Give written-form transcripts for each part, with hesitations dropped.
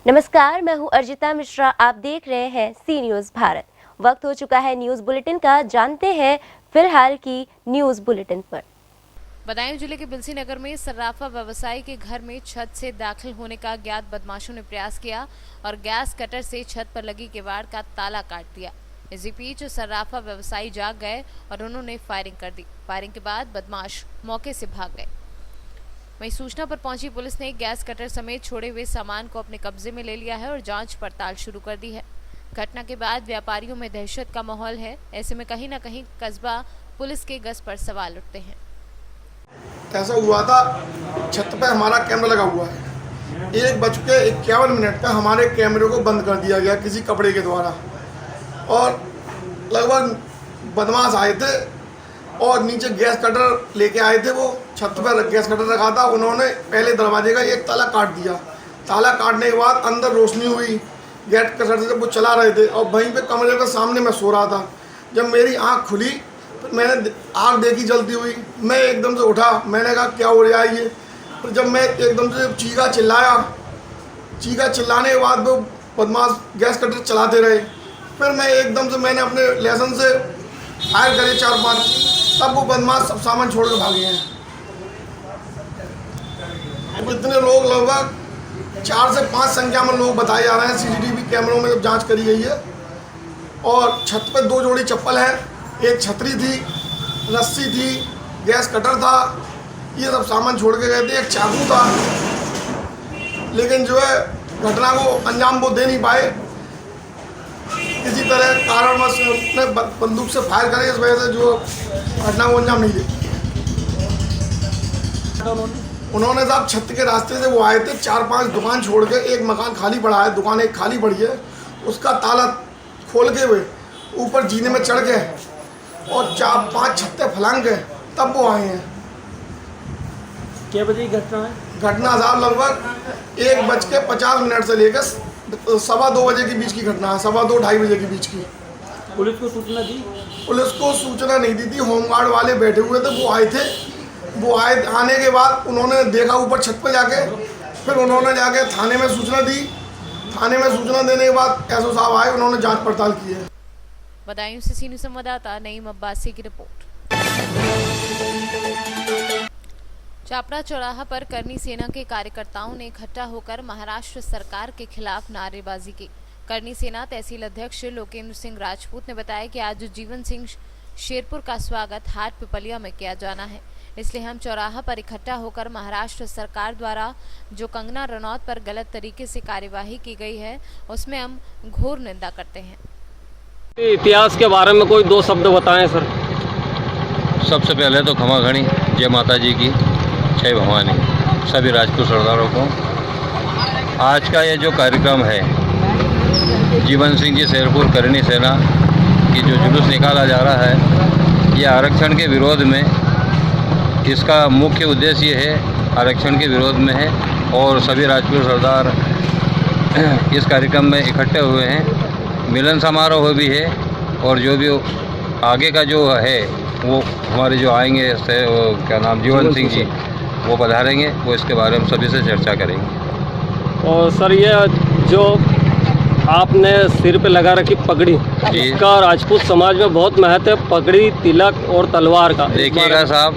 नमस्कार, मैं हूं अर्जिता मिश्रा। आप देख रहे हैं सी न्यूज़ भारत। वक्त हो चुका है न्यूज़ बुलेटिन का। जानते हैं फिलहाल की न्यूज़ बुलेटिन पर। बदायूं जिले के बिलसी नगर में सर्राफा व्यवसायी के घर में छत से दाखिल होने का अज्ञात बदमाशों ने प्रयास किया और गैस कटर से छत पर लगी किवाड़ का ताला काट दिया। इसी बीच सर्राफा व्यवसायी जाग गए और उन्होंने फायरिंग कर दी। फायरिंग के बाद बदमाश मौके से भाग गए। वहीं सूचना पर पहुंची पुलिस ने गैस कटर समेत छोड़े हुए सामान को अपने कब्जे में ले लिया है और जांच पड़ताल शुरू कर दी है। घटना के बाद व्यापारियों में दहशत का माहौल है। ऐसे में कहीं न कहीं कस्बा पुलिस के गश्त पर सवाल उठते हैं। ऐसा हुआ था, छत पे हमारा कैमरा लगा हुआ है। 1:51 पर हमारे कैमरे को बंद कर दिया गया किसी कपड़े के द्वारा और लगभग बदमाश आए थे और नीचे गैस कटर लेके आए थे। वो छत पर गैस कटर रखा था। उन्होंने पहले दरवाजे का एक ताला काट दिया। ताला काटने के बाद अंदर रोशनी हुई गैस कटर से, जब वो चला रहे थे और वहीं पे कमरे के सामने मैं सो रहा था। जब मेरी आँख खुली तो मैंने आग देखी जलती हुई। मैं एकदम से उठा, मैंने कहा क्या हो रहा है ये। फिर जब मैं एकदम से चीखा चिल्लाने के बाद वो बदमाश गैस कटर चलाते रहे। फिर मैं एकदम से मैंने अपने लेसन से फायर करे 4-5, तब वो बदमाश सब सामान छोड़ के भागे हैं। इतने लोग लगभग 4 से 5 संख्या में लोग बताए जा रहे हैं। CCTV कैमरों में जब जाँच करी गई है और छत पर 2 जोड़ी चप्पल हैं, एक छतरी थी, रस्सी थी, गैस कटर था, ये सब सामान छोड़ के गए थे। एक चाकू था, लेकिन जो है घटना को अंजाम वो दे नहीं पाए। किसी तरह कारणवश उसने बंदूक से फायर करे, इस वजह से जो घटना को अंजाम नहीं दे। उन्होंने साहब छत के रास्ते से वो आए थे। 4-5 दुकान छोड़ के एक मकान खाली पड़ा है, दुकान एक खाली पड़ी है, उसका ताला खोल के हुए ऊपर जीने में चढ़ गए और 4-5 छत्ते फलांग गए, तब वो आए हैं। क्या बजे की घटना है? घटना साहब लगभग 1:50 से लेकर 2:15 बजे के बीच की घटना है। 2:15-2:30 बजे के बीच की। पुलिस को सूचना दी? पुलिस को सूचना नहीं दी थी। होमगार्ड वाले बैठे हुए थे, वो आए थे। वो आने के बाद उन्होंने देखा ऊपर छत पर जाके, फिर उन्होंने जाके थाने में सूचना दी। थाने में सूचना देने के बाद एसओ साहब आए, उन्होंने जांच पड़ताल की है। बदायूं से सी न्यूज़ संवाददाता नईम अब्बासी की रिपोर्ट। चापड़ा चौराहा पर करनी सेना के कार्यकर्ताओं ने इकट्ठा होकर महाराष्ट्र सरकार के खिलाफ नारेबाजी की। करनी सेना तहसील अध्यक्ष लोकेंद्र सिंह राजपूत ने बताया कि आज जीवन सिंह शेरपुर का स्वागत हाट पिपलिया में किया जाना है, इसलिए हम चौराहा पर इकट्ठा होकर महाराष्ट्र सरकार द्वारा जो कंगना रनौत पर गलत तरीके से कार्यवाही की गई है उसमें हम घोर निंदा करते हैं। इतिहास के बारे में कोई 2 शब्द बताएं सर। सबसे पहले तो खमा घनी जय माता जी की, जय भवानी सभी राजपूत सरदारों को। आज का ये जो कार्यक्रम है, जीवन सिंह जी शेरपुर करनी सेना की जो जुलूस निकाला जा रहा है, ये आरक्षण के विरोध में, इसका मुख्य उद्देश्य ये है आरक्षण के विरोध में है और सभी राजपूत सरदार इस कार्यक्रम में इकट्ठे हुए हैं। मिलन समारोह भी है और जो भी आगे का जो है वो हमारे जो आएंगे क्या नाम जीवन सिंह जी वो पधारेंगे, वो इसके बारे में सभी से चर्चा करेंगे। और सर ये जो आपने सिर पे लगा रखी पगड़ी, इसका राजपूत समाज में बहुत महत्व है, पगड़ी, तिलक और तलवार का। देखिएगा साहब,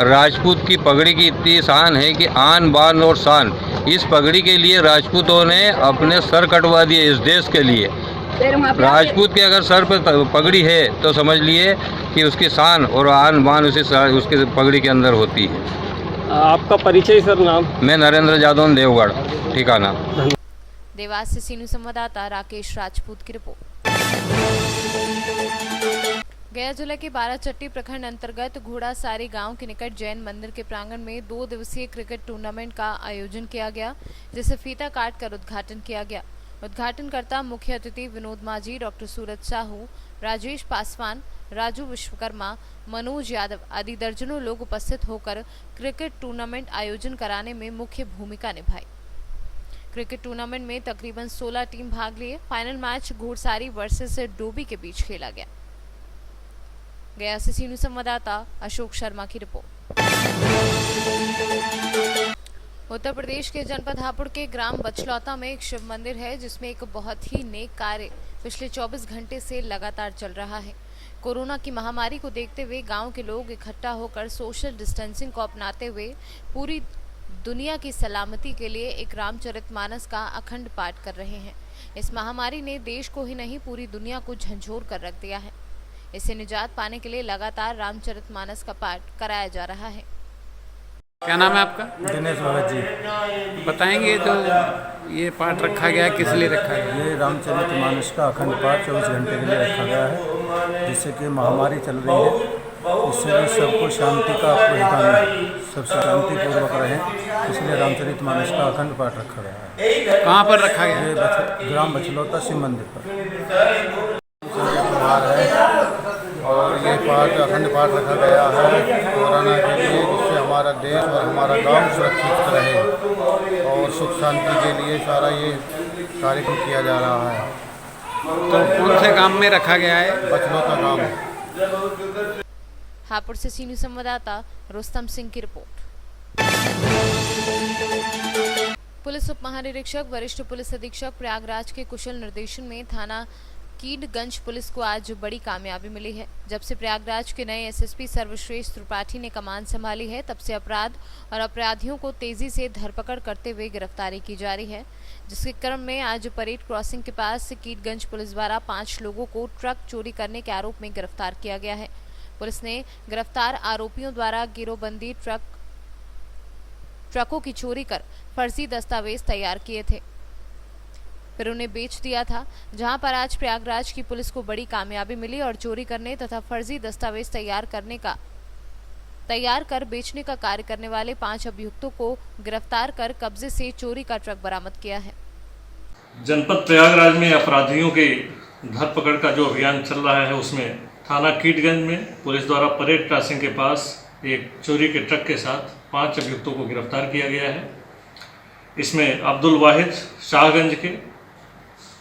राजपूत की पगड़ी की इतनी शान है कि आन बान और शान, इस पगड़ी के लिए राजपूतों ने अपने सर कटवा दिए इस देश के लिए। राजपूत के अगर सर पर पगड़ी है तो समझ लिए कि उसकी शान और आन बान उसकी पगड़ी के अंदर होती है। आपका परिचय सर? नाम? मैं नरेंद्र जादौन, देवगढ़ ठिकाना। देवास से सी न्यूज़ संवाददाता राकेश राजपूत की रिपोर्ट। गया जिले के बाराचट्टी प्रखंड अंतर्गत घोड़ासारी गांव के निकट जैन मंदिर के प्रांगण में 2 दिवसीय क्रिकेट टूर्नामेंट का आयोजन किया गया, जिसे फीता काट कर उद्घाटन किया गया। उद्घाटनकर्ता मुख्य अतिथि विनोद माझी, डॉक्टर सूरज साहू, राजेश पासवान, राजू विश्वकर्मा, मनोज यादव आदि दर्जनों लोग उपस्थित होकर क्रिकेट टूर्नामेंट आयोजन कराने में मुख्य भूमिका निभाई। क्रिकेट टूर्नामेंट में तकरीबन 16 टीम भाग लिए। फाइनल मैच घोड़सारी वर्सेस डोबी के बीच खेला गया। गया से सी न्यूज़ संवाददाता अशोक शर्मा की रिपोर्ट। उत्तर प्रदेश के जनपद हापुड़ के ग्राम बछलौता में एक शिव मंदिर है जिसमें एक बहुत ही नेक कार्य पिछले 24 घंटे से लगातार चल रहा है। कोरोना की महामारी को देखते हुए गांव के लोग इकट्ठा होकर सोशल डिस्टेंसिंग को अपनाते हुए पूरी दुनिया की सलामती के लिए एक रामचरितमानस का अखंड पाठ कर रहे हैं। इस महामारी ने देश को ही नहीं पूरी दुनिया को झंझोर कर रख दिया है। इससे निजात पाने के लिए लगातार रामचरितमानस का पाठ कराया जा रहा है। क्या नाम है आपका? दिनेश भगत जी। बताएंगे तो ये पाठ रखा गया है, किस लिए रखा गया है? ये रामचरितमानस का अखंड पाठ 24 घंटे के लिए रखा गया है, जिससे कि महामारी चल रही है, इससे भी सबको शांति का प्रदान है, सब शांतिपूर्वक रहें, इसलिए रामचरितमानस का अखंड पाठ रखा गया है। कहाँ पर रखा गया है? ये ग्राम बछलौता शिव मंदिर पर है और ये पाठ अखंड पाठ रखा गया है कोरोना के लिए, जिससे हमारा देश और हमारा गांव सुरक्षित रहे और सुख शांति के लिए सारा ये कार्यक्रम किया जा रहा है। तो कौन से गांव में रखा गया है? बछलौता गांव। हापुड़ से सीनियर संवाददाता रुस्तम सिंह की रिपोर्ट। पुलिस उप महानिरीक्षक वरिष्ठ पुलिस अधीक्षक प्रयागराज के कुशल निर्देशन में थाना कीडगंज पुलिस को आज बड़ी कामयाबी मिली है। जब से प्रयागराज के नए एसएसपी सर्वश्रेष्ठ त्रिपाठी ने कमान संभाली है, तब से अपराध और अपराधियों को तेजी से धरपकड़ करते हुए गिरफ्तारी की जा रही है, जिसके क्रम में आज परेड क्रॉसिंग के पास कीडगंज पुलिस द्वारा 5 लोगों को ट्रक चोरी करने के आरोप में गिरफ्तार किया गया है। पुलिस ने गिरफ्तार आरोपियों द्वारा गिरोहबंदी ट्रकों की चोरी कर फर्जी दस्तावेज तैयार किए थे, फिर उन्हें बेच दिया था। जहां पर आज प्रयागराज की पुलिस को बड़ी कामयाबी मिली और चोरी करने तथा फर्जी दस्तावेज तैयार कर बेचने का कार्य करने वाले 5 अभियुक्तों को गिरफ्तार कर कब्जे से चोरी का ट्रक बरामद किया है। जनपद प्रयागराज में अपराधियों के धरपकड़ का जो अभियान चल रहा है, उसमें थाना कीडगंज में पुलिस द्वारा परेड क्रॉसिंग के पास एक चोरी के ट्रक के साथ 5 अभियुक्तों को गिरफ्तार किया गया है। इसमें अब्दुल वाहिद शाहगंज के,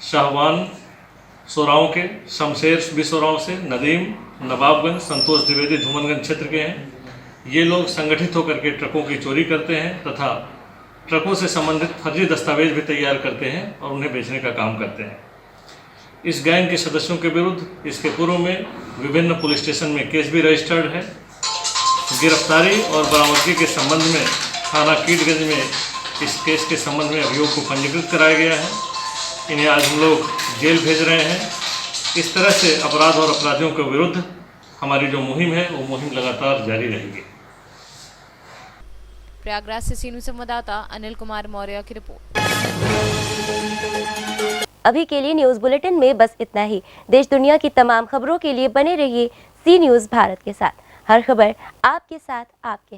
शाहवान सोराव के, शमशेर बिसोराव से, नदीम नवाबगंज, संतोष द्विवेदी धूमनगंज क्षेत्र के हैं। ये लोग संगठित होकर के ट्रकों की चोरी करते हैं तथा ट्रकों से संबंधित फर्जी दस्तावेज भी तैयार करते हैं और उन्हें बेचने का काम करते हैं। इस गैंग के सदस्यों के विरुद्ध इसके पूर्व में विभिन्न पुलिस स्टेशन में केस भी रजिस्टर्ड है। गिरफ्तारी और बरामदगी के संबंध में थाना कीडगंज में इस केस के संबंध में अभियोग को पंजीकृत कराया गया है। इन्हें आज हम लोग जेल भेज रहे हैं। इस तरह से अपराध और अपराधियों के विरुद्ध हमारी जो मुहिम है, वो मुहिम लगातार जारी रहेगी। प्रयागराज से सीनियर संवाददाता अनिल कुमार मौर्य की रिपोर्ट। अभी के लिए न्यूज़ बुलेटिन में बस इतना ही। देश दुनिया की तमाम खबरों के लिए बने रहिए सी न्यूज़ भारत के साथ। हर खबर आपके साथ, आपके